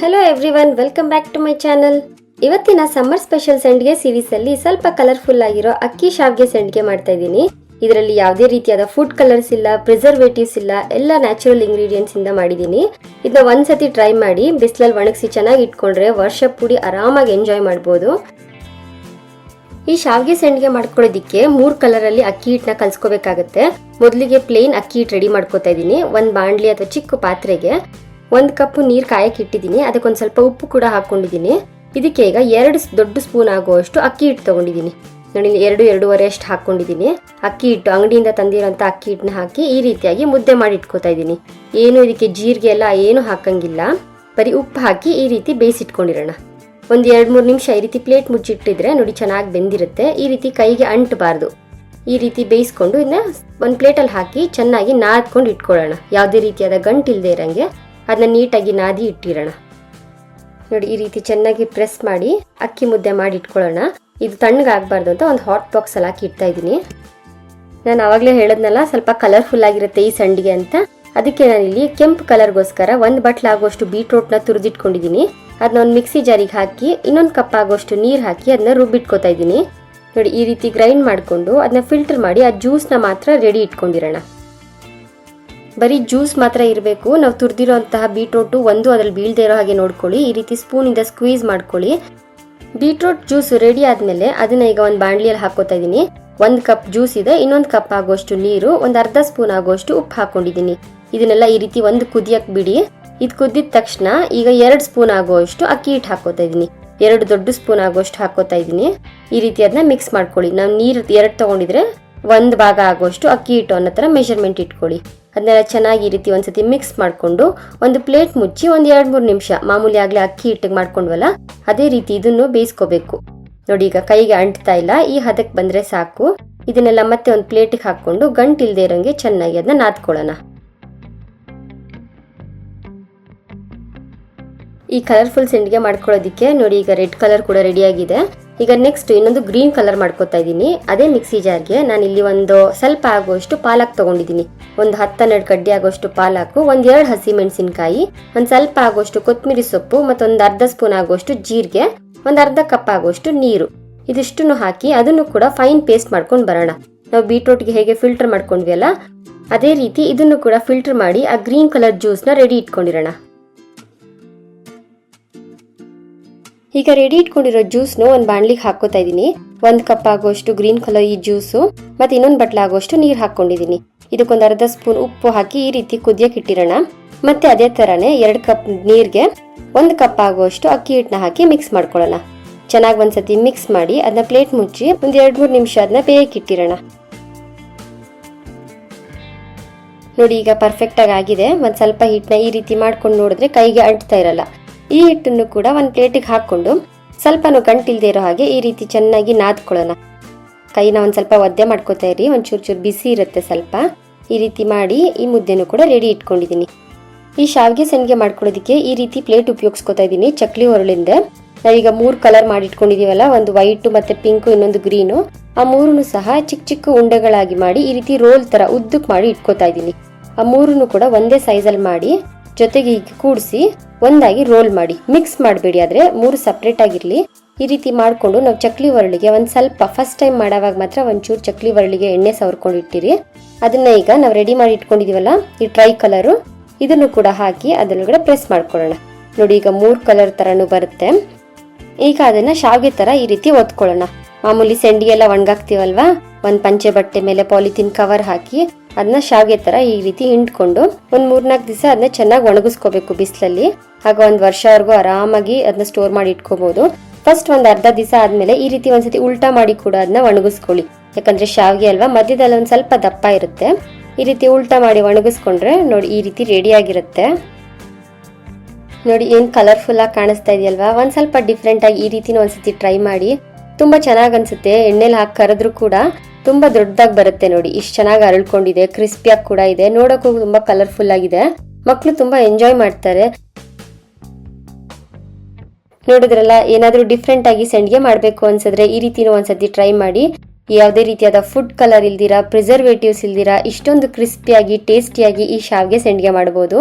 Hello everyone, welcome back to my channel. ಇವತ್ತಿನ summer special ಸಂಡಿಗೆ series ಅಲ್ಲಿ ಸ್ವಲ್ಪ ಕಲರ್ಫುಲ್ ಆಗಿರೋ ಅಕ್ಕಿ ಶಾವ್ಗೆ ಸಂಡಿಗೆ ಮಾಡ್ತಾ ಇದ್ದೀನಿ. ಇದರಲ್ಲಿ ಯಾವುದೇ ರೀತಿಯಾದ ಫುಡ್ ಕಲರ್ಸ್ ಇಲ್ಲ, ಪ್ರಿಸರ್ವೇಟಿವ್ಸ್ ಇಲ್ಲ, ಎಲ್ಲ ನ್ಯಾಚುರಲ್ ಇಂಗ್ರೀಡಿಯೆಂಟ್ಸ್ ಇಂದ ಮಾಡಿದ್ದೀನಿ. ಇದನ್ನ ಒಂದ್ಸತಿ ಟ್ರೈ ಮಾಡಿ ಬಿಸಿಲಲ್ಲಿ ಒಣಗಿಸಿ ಚೆನ್ನಾಗಿ ಇಟ್ಕೊಂಡ್ರೆ ವರ್ಷ ಪೂಡಿ ಆರಾಮಾಗಿ ಎಂಜಾಯ್ ಮಾಡ್ಬೋದು. ಈ ಶಾವ್ಗೆ ಸಂಡಿಗೆ ಮಾಡ್ಕೊಳ್ಳೋದಿಕ್ಕೆ 3 ಕಲರ್ ಅಲ್ಲಿ ಅಕ್ಕಿ ಹಿಟ್ಟನ್ನ ಕಲ್ಸ್ಕೋಬೇಕಾಗತ್ತೆ. ಮೊದಲಿಗೆ ಪ್ಲೇನ್ ಅಕ್ಕಿ ಹಿಟ್ಟು ರೆಡಿ ಮಾಡ್ಕೋತಾ ಇದ್ದೀನಿ. ಒಂದು ಬಾಂಡ್ಲಿ ಅಥವಾ ಚಿಕ್ಕ ಪಾತ್ರೆಗೆ 1 ಕಪ್ ನೀರು ಕಾಯಕ್ಕೆ ಇಟ್ಟಿದ್ದೀನಿ. ಅದಕ್ಕೊಂದು ಸ್ವಲ್ಪ ಉಪ್ಪು ಕೂಡ ಹಾಕೊಂಡಿದ್ದೀನಿ. ಇದಕ್ಕೆ ಈಗ 2 ದೊಡ್ಡ ಸ್ಪೂನ್ ಆಗುವಷ್ಟು ಅಕ್ಕಿ ಹಿಟ್ಟು ತಗೊಂಡಿದ್ದೀನಿ. ನೋಡಿ, 2-2.5 ಅಷ್ಟು ಹಾಕೊಂಡಿದ್ದೀನಿ. ಅಕ್ಕಿ ಹಿಟ್ಟು ಅಂಗಡಿಯಿಂದ ತಂದಿರೋಂಥ ಅಕ್ಕಿ ಹಿಟ್ಟನ್ನ ಹಾಕಿ ಈ ರೀತಿಯಾಗಿ ಮುದ್ದೆ ಮಾಡಿ ಇಟ್ಕೋತಾ ಇದ್ದೀನಿ. ಏನು ಇದಕ್ಕೆ ಜೀರಿಗೆ ಎಲ್ಲ ಏನು ಹಾಕಂಗಿಲ್ಲ, ಬರೀ ಉಪ್ಪು ಹಾಕಿ ಈ ರೀತಿ ಬೇಯಿಸಿಟ್ಕೊಂಡಿರೋಣ. ಒಂದು 2-3 ನಿಮಿಷ ಈ ರೀತಿ ಪ್ಲೇಟ್ ಮುಚ್ಚಿಟ್ಟಿದ್ರೆ ನೋಡಿ ಚೆನ್ನಾಗಿ ಬೆಂದಿರುತ್ತೆ. ಈ ರೀತಿ ಕೈಗೆ ಅಂಟಬಾರ್ದು. ಈ ರೀತಿ ಬೇಯಿಸ್ಕೊಂಡು ಇದನ್ನ ಒಂದು ಪ್ಲೇಟಲ್ಲಿ ಹಾಕಿ ಚೆನ್ನಾಗಿ ನಾದ್ಕೊಂಡು ಇಟ್ಕೊಳ್ಳೋಣ. ಯಾವುದೇ ರೀತಿಯಾದ ಗಂಟು ಇಲ್ಲದೆ ಇರೋಂಗೆ ಅದನ್ನ ನೀಟಾಗಿ ನಾದಿ ಇಟ್ಟಿರೋಣ. ನೋಡಿ, ಈ ರೀತಿ ಚೆನ್ನಾಗಿ ಪ್ರೆಸ್ ಮಾಡಿ ಅಕ್ಕಿ ಮುದ್ದೆ ಮಾಡಿ ಇಟ್ಕೊಳ್ಳೋಣ. ಇದು ತಣ್ಣಗಾಗಬಾರ್ದು ಅಂತ ಒಂದು ಹಾಟ್ ಬಾಕ್ಸ್ ಅಲ್ಲಿ ಹಾಕಿ ಇಡ್ತಾ ಇದ್ದೀನಿ. ನಾನು ಆವಾಗಲೇ ಹೇಳದ್ನಲ್ಲ ಸ್ವಲ್ಪ ಕಲರ್ಫುಲ್ ಆಗಿರುತ್ತೆ ಈ ಸಂಡಿಗೆ ಅಂತ. ಅದಕ್ಕೆ ನಾನಿಲ್ಲಿ ಕೆಂಪು ಕಲರ್ಗೋಸ್ಕರ 1 ಬಟ್ಲು ಆಗುವಷ್ಟು ಬೀಟ್ರೂಟ್ನ ತುರಿದಿಟ್ಕೊಂಡಿದ್ದೀನಿ. ಅದನ್ನ ಒಂದು ಮಿಕ್ಸಿ ಜಾರಿಗೆ ಹಾಕಿ 1 ಕಪ್ ಆಗುವಷ್ಟು ನೀರು ಹಾಕಿ ಅದನ್ನ ರುಬ್ಬಿಟ್ಕೋತಾ ಇದ್ದೀನಿ. ನೋಡಿ, ಈ ರೀತಿ ಗ್ರೈಂಡ್ ಮಾಡಿಕೊಂಡು ಅದನ್ನ ಫಿಲ್ಟರ್ ಮಾಡಿ ಆ ಜ್ಯೂಸ್ನ ಮಾತ್ರ ರೆಡಿ ಇಟ್ಕೊಂಡಿರೋಣ. ಬರೀ ಜ್ಯೂಸ್ ಮಾತ್ರ ಇರಬೇಕು. ನಾವು ತುರಿದಿರೋಂತಹ ಬೀಟ್ರೂಟು ಒಂದು ಅದ್ರಲ್ಲಿ ಬೀಳದೆ ಇರೋ ಹಾಗೆ ನೋಡ್ಕೊಳ್ಳಿ. ಈ ರೀತಿ ಸ್ಪೂನಿಂದ ಸ್ಕ್ವೀಸ್ ಮಾಡ್ಕೊಳ್ಳಿ. ಬೀಟ್ರೂಟ್ ಜ್ಯೂಸ್ ರೆಡಿ ಆದ್ಮೇಲೆ ಅದನ್ನ ಈಗ ಒಂದು ಬಾಣಲಿಯಲ್ಲಿ ಹಾಕೋತಾ ಇದ್ದೀನಿ. 1 ಕಪ್ ಜ್ಯೂಸ್ ಇದೆ, 1 ಕಪ್ ಆಗುವಷ್ಟು ನೀರು, ಒಂದು ಅರ್ಧ ಸ್ಪೂನ್ ಆಗುವಷ್ಟು ಉಪ್ಪು ಹಾಕೊಂಡಿದ್ದೀನಿ. ಇದನ್ನೆಲ್ಲ ಈ ರೀತಿ ಒಂದು ಕುದಿಯಕ್ಕೆ ಬಿಡಿ. ಇದು ಕುದ್ದಿದ ತಕ್ಷಣ ಈಗ 2 ಸ್ಪೂನ್ ಆಗುವಷ್ಟು ಅಕ್ಕಿ ಹಿಟ್ಟು ಹಾಕೋತಾ ಇದ್ದೀನಿ. 2 ದೊಡ್ಡ ಸ್ಪೂನ್ ಆಗುವಷ್ಟು ಹಾಕೋತಾ ಇದ್ದೀನಿ. ಈ ರೀತಿ ಅದನ್ನ ಮಿಕ್ಸ್ ಮಾಡ್ಕೊಳ್ಳಿ. ನಾವು ನೀರು 2 ತಗೊಂಡಿದ್ರೆ 1 ಭಾಗ ಆಗುವಷ್ಟು ಅಕ್ಕಿ ಹಿಟ್ಟು ಅನ್ನೋ ಥರ ಮೆಷರ್ಮೆಂಟ್ ಇಟ್ಕೊಳ್ಳಿ. ಅದನ್ನೆಲ್ಲ ಚೆನ್ನಾಗಿ ಈ ರೀತಿ ಒಂದ್ಸತಿ ಮಿಕ್ಸ್ ಮಾಡಿಕೊಂಡು ಒಂದು ಪ್ಲೇಟ್ ಮುಚ್ಚಿ ಒಂದು 2-3 ನಿಮಿಷ ಮಾಮೂಲಿ ಆಗಲೇ ಅಕ್ಕಿ ಹಿಟ್ಟಿಗೆ ಮಾಡ್ಕೊಂಡ್ವಲ್ಲ ಅದೇ ರೀತಿ ಇದನ್ನು ಬೇಯಿಸ್ಕೋಬೇಕು. ನೋಡಿ, ಈಗ ಕೈಗೆ ಅಂಟ್ತಾ ಇಲ್ಲ, ಈ ಹದಕ್ಕೆ ಬಂದರೆ ಸಾಕು. ಇದನ್ನೆಲ್ಲ ಮತ್ತೆ ಒಂದು ಪ್ಲೇಟಿಗೆ ಹಾಕ್ಕೊಂಡು ಗಂಟಿಲ್ದೇ ಇರೋಂಗೆ ಚೆನ್ನಾಗಿ ಅದನ್ನ ನಾದ್ಕೊಳ್ಳೋಣ. ಈ ಕಲರ್ಫುಲ್ ಸಂಡಿಗೆ ಮಾಡ್ಕೊಳ್ಳೋದಿಕ್ಕೆ ನೋಡಿ ಈಗ ರೆಡ್ ಕಲರ್ ಕೂಡ ರೆಡಿ ಆಗಿದೆ. ಈಗ ನೆಕ್ಸ್ಟ್ ಇನ್ನೊಂದು ಗ್ರೀನ್ ಕಲರ್ ಮಾಡ್ಕೋತಾ ಇದ್ದೀನಿ. ಅದೇ ಮಿಕ್ಸಿ ಜಾರ್ಗೆ ನಾನಿಲ್ಲಿ ಒಂದು ಸ್ವಲ್ಪ ಆಗುವಷ್ಟು ಪಾಲಕ್ ತಗೊಂಡಿದ್ದೀನಿ. ಒಂದು 10-12 ಕಡ್ಡಿ ಆಗುವಷ್ಟು ಪಾಲಕು, 1-2 ಹಸಿ ಮೆಣಸಿನಕಾಯಿ, ಒಂದು ಸ್ವಲ್ಪ ಆಗುವಷ್ಟು ಕೊತ್ತಂಬರಿ ಸೊಪ್ಪು, ಮತ್ತೊಂದು ಅರ್ಧ ಸ್ಪೂನ್ ಆಗುವಷ್ಟು ಜೀರಿಗೆ, ಒಂದು ಅರ್ಧ ಕಪ್ ಆಗುವಷ್ಟು ನೀರು, ಇದಿಷ್ಟನ್ನು ಹಾಕಿ ಅದನ್ನು ಕೂಡ ಫೈನ್ ಪೇಸ್ಟ್ ಮಾಡ್ಕೊಂಡು ಬರೋಣ. ನಾವು ಬೀಟ್ರೂಟ್ಗೆ ಹೇಗೆ ಫಿಲ್ಟರ್ ಮಾಡ್ಕೊಂಡ್ವಿ ಅಲ್ಲ ಅದೇ ರೀತಿ ಇದನ್ನು ಕೂಡ ಫಿಲ್ಟರ್ ಮಾಡಿ ಆ ಗ್ರೀನ್ ಕಲರ್ ಜ್ಯೂಸ್ನ ರೆಡಿ ಇಟ್ಕೊಂಡಿರೋಣ. ಈಗ ರೆಡಿ ಇಟ್ಕೊಂಡಿರೋ ಜ್ಯೂಸ್ನು ಒಂದು ಬಾಣಲಿಗೆ ಹಾಕೋತಾ ಇದ್ದೀನಿ. 1 ಕಪ್ ಆಗುವಷ್ಟು ಗ್ರೀನ್ ಕಲರ್ ಈ ಜ್ಯೂಸು, ಮತ್ತೆ 1 ಬಟ್ಲು ಆಗುವಷ್ಟು ನೀರು ಹಾಕೊಂಡಿದ್ದೀನಿ. ಇದಕ್ಕೊಂದು ಅರ್ಧ ಸ್ಪೂನ್ ಉಪ್ಪು ಹಾಕಿ ಈ ರೀತಿ ಕುದಿಯಕ್ಕೆ ಇಟ್ಟಿರೋಣ. ಮತ್ತೆ ಅದೇ ತರನೇ 2 ಕಪ್ ನೀರಿಗೆ 1 ಕಪ್ ಆಗುವಷ್ಟು ಅಕ್ಕಿ ಹಿಟ್ಟನ್ನ ಹಾಕಿ ಮಿಕ್ಸ್ ಮಾಡ್ಕೊಳ್ಳೋಣ. ಚೆನ್ನಾಗಿ ಒಂದ್ಸತಿ ಮಿಕ್ಸ್ ಮಾಡಿ ಅದನ್ನ ಪ್ಲೇಟ್ ಮುಚ್ಚಿ ಒಂದು 2-3 ನಿಮಿಷ ಅದನ್ನ ಬೇಯಕ್ಕೆ ಇಟ್ಟಿರೋಣ. ನೋಡಿ, ಈಗ ಪರ್ಫೆಕ್ಟ್ ಆಗಿದೆ. ಒಂದು ಸ್ವಲ್ಪ ಹಿಟ್ಟನ್ನ ಈ ರೀತಿ ಮಾಡ್ಕೊಂಡು ನೋಡಿದ್ರೆ ಕೈಗೆ ಅಂಟ್ತಾ ಇರಲ್ಲ. ಈ ಹಿಟ್ಟನ್ನು ಕೂಡ ಒಂದು ಪ್ಲೇಟಿಗೆ ಹಾಕೊಂಡು ಸ್ವಲ್ಪನೂ ಗಂಟಿಲ್ದೇ ಇರೋ ಹಾಗೆ ಈ ರೀತಿ ಚೆನ್ನಾಗಿ ನಾದ್ಕೊಳ್ಳೋಣ. ಕೈನ ಒಂದು ಸ್ವಲ್ಪ ಒದ್ದೆ ಮಾಡ್ಕೋತಾ ಇರಿ, ಒಂಚೂರು ಬಿಸಿ ಇರುತ್ತೆ ಸ್ವಲ್ಪ. ಈ ರೀತಿ ಮಾಡಿ ಈ ಮುದ್ದೆನೂ ಕೂಡ ರೆಡಿ ಇಟ್ಕೊಂಡಿದ್ದೀನಿ. ಈ ಶಾವ್ಗೆ ಸಂಡಿಗೆ ಮಾಡ್ಕೊಳ್ಳೋದಕ್ಕೆ ಈ ರೀತಿ ಪ್ಲೇಟ್ ಉಪಯೋಗಿಸ್ಕೊತಾ ಇದ್ದೀನಿ, ಚಕ್ಲಿ ಒರಳಿಂದ. ನಾವೀಗ 3 ಕಲರ್ ಮಾಡಿ ಇಟ್ಕೊಂಡಿದೀವಲ್ಲ, ಒಂದು ವೈಟು ಮತ್ತೆ ಪಿಂಕು, ಇನ್ನೊಂದು ಗ್ರೀನು, ಆ 3 ಸಹ ಚಿಕ್ಕ ಚಿಕ್ಕ ಉಂಡೆಗಳಾಗಿ ಮಾಡಿ ಈ ರೀತಿ ರೋಲ್ ತರ ಉದ್ದಕ್ಕೆ ಮಾಡಿ ಇಟ್ಕೋತಾ ಇದ್ದೀನಿ. ಆ 3 ಕೂಡ ಒಂದೇ ಸೈಜಲ್ಲಿ ಮಾಡಿ ಜೊತೆಗೆ ಈಗ ಕೂಡಿಸಿ ಒಂದಾಗಿ ರೋಲ್ ಮಾಡಿ. ಮಿಕ್ಸ್ ಮಾಡಬೇಡಿ, ಆದ್ರೆ 3 ಸಪ್ರೇಟ್ ಆಗಿರ್ಲಿ. ಈ ರೀತಿ ಮಾಡ್ಕೊಂಡು ನಾವು ಚಕ್ಲಿ ಒರಳಿಗೆ ಒಂದು ಸ್ವಲ್ಪ ಫಸ್ಟ್ ಟೈಮ್ ಮಾಡೋವಾಗ ಮಾತ್ರ ಒಂಚೂರು ಚಕ್ಲಿ ಒರಳಿಗೆ ಎಣ್ಣೆ ಸವರ್ಕೊಂಡು ಇಟ್ಟಿರಿ. ಅದನ್ನ ಈಗ ನಾವು ರೆಡಿ ಮಾಡಿ ಇಟ್ಕೊಂಡಿದೀವಲ್ಲ ಈ ಟ್ರೈ ಕಲರು, ಇದನ್ನು ಕೂಡ ಹಾಕಿ ಅದರೊಳಗಡೆ ಪ್ರೆಸ್ ಮಾಡ್ಕೊಳ್ಳೋಣ. ನೋಡಿ, ಈಗ 3 ಕಲರ್ ತರನು ಬರುತ್ತೆ. ಈಗ ಅದನ್ನ ಶಾವ್ಗೆ ತರ ಈ ರೀತಿ ಒತ್ಕೊಳ್ಳೋಣ. ಮಾಮೂಲಿ ಸಂಡಿಗೆ ಎಲ್ಲ ಒಣಗಾಕ್ತಿವಲ್ವಾ, ಒಂದು ಪಂಚೆ ಬಟ್ಟೆ ಮೇಲೆ ಪಾಲಿಥಿನ್ ಕವರ್ ಹಾಕಿ ಅದನ್ನ ಶಾವ್ಗೆ ತರ ಈ ರೀತಿ ಹಿಂಡ್ಕೊಂಡು ಒಂದು 3-4 ದಿವಸ ಅದನ್ನ ಚೆನ್ನಾಗಿ ಒಣಗಿಸ್ಕೋಬೇಕು ಬಿಸಿಲಲ್ಲಿ. ಆಗ 1 ವರ್ಷವರೆಗೂ ಆರಾಮಾಗಿ ಅದನ್ನ ಸ್ಟೋರ್ ಮಾಡಿ ಇಟ್ಕೋಬಹುದು. ಫಸ್ಟ್ ಒಂದು ಅರ್ಧ ದಿವಸ ಆದ್ಮೇಲೆ ಈ ರೀತಿ ಒಂದ್ಸತಿ ಉಲ್ಟಾ ಮಾಡಿ ಕೂಡ ಅದನ್ನ ಒಣಗಿಸ್ಕೊಳ್ಳಿ. ಯಾಕಂದ್ರೆ ಶಾವ್ಗೆ ಅಲ್ವಾ, ಮಧ್ಯದಲ್ಲಿ ಒಂದ್ ಸ್ವಲ್ಪ ದಪ್ಪ ಇರುತ್ತೆ. ಈ ರೀತಿ ಉಲ್ಟಾ ಮಾಡಿ ಒಣಗಿಸ್ಕೊಂಡ್ರೆ ನೋಡಿ ಈ ರೀತಿ ರೆಡಿ ಆಗಿರುತ್ತೆ. ನೋಡಿ, ಏನ್ ಕಲರ್ಫುಲ್ ಆಗಿ ಕಾಣಿಸ್ತಾ ಇದೆಯಲ್ವಾ. ಒಂದ್ ಸ್ವಲ್ಪ ಡಿಫ್ರೆಂಟ್ ಆಗಿ ಈ ರೀತಿನ ಒಂದ್ಸತಿ ಟ್ರೈ ಮಾಡಿ. ತುಂಬಾ ಚೆನ್ನಾಗಿ ಅನ್ಸುತ್ತೆ. ಎಣ್ಣೆಲಿ ಹಾಕಿ ಕರೆದ್ರು ಕೂಡ ತುಂಬಾ ದೊಡ್ಡದಾಗಿ ಬರುತ್ತೆ. ನೋಡಿ, ಇಷ್ಟು ಚೆನ್ನಾಗಿ ಅರಳ್ಕೊಂಡಿದೆ, ಕ್ರಿಸ್ಪಿಯಾಗಿ ಕೂಡ ಇದೆ, ನೋಡೋಕ್ಕೂ ತುಂಬಾ ಕಲರ್ಫುಲ್ ಆಗಿದೆ. ಮಕ್ಕಳು ತುಂಬಾ ಎಂಜಾಯ್ ಮಾಡ್ತಾರೆ. ನೋಡಿದ್ರಲ್ಲ, ಏನಾದ್ರೂ ಡಿಫ್ರೆಂಟ್ ಆಗಿ ಸಂಡಿಗೆ ಮಾಡ್ಬೇಕು ಅನ್ಸಿದ್ರೆ ಈ ರೀತಿನೂ ಒಂದ್ಸತಿ ಟ್ರೈ ಮಾಡಿ. ಯಾವುದೇ ರೀತಿಯಾದ ಫುಡ್ ಕಲರ್ ಇಲ್ದಿರಾ, ಪ್ರಿಸರ್ವೇಟಿವ್ಸ್ ಇಲ್ದಿರಾ ಇಷ್ಟೊಂದು ಕ್ರಿಸ್ಪಿಯಾಗಿ ಟೇಸ್ಟಿಯಾಗಿ ಈ ಶಾವ್ಗೆ ಸಂಡಿಗೆ ಮಾಡಬಹುದು.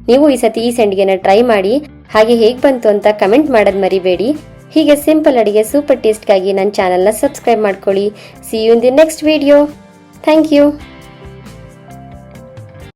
ನೀವು ಈ ಸತಿ ಈ ಸಂಡಿಗೆನ ಟ್ರೈ ಮಾಡಿ. ಹಾಗೆ ಹೇಗೆ ಬಂತು ಅಂತ ಕಮೆಂಟ್ ಮಾಡೋದು ಮರಿಬೇಡಿ. ಹೀಗೆ ಸಿಂಪಲ್ ಅಡಿಗೆ ಸೂಪರ್ ಟೇಸ್ಟ್ಗಾಗಿ ನನ್ನ ಚಾನಲ್ನ ಸಬ್ಸ್ಕ್ರೈಬ್ ಮಾಡ್ಕೊಳ್ಳಿ. See you in the next video. Thank you.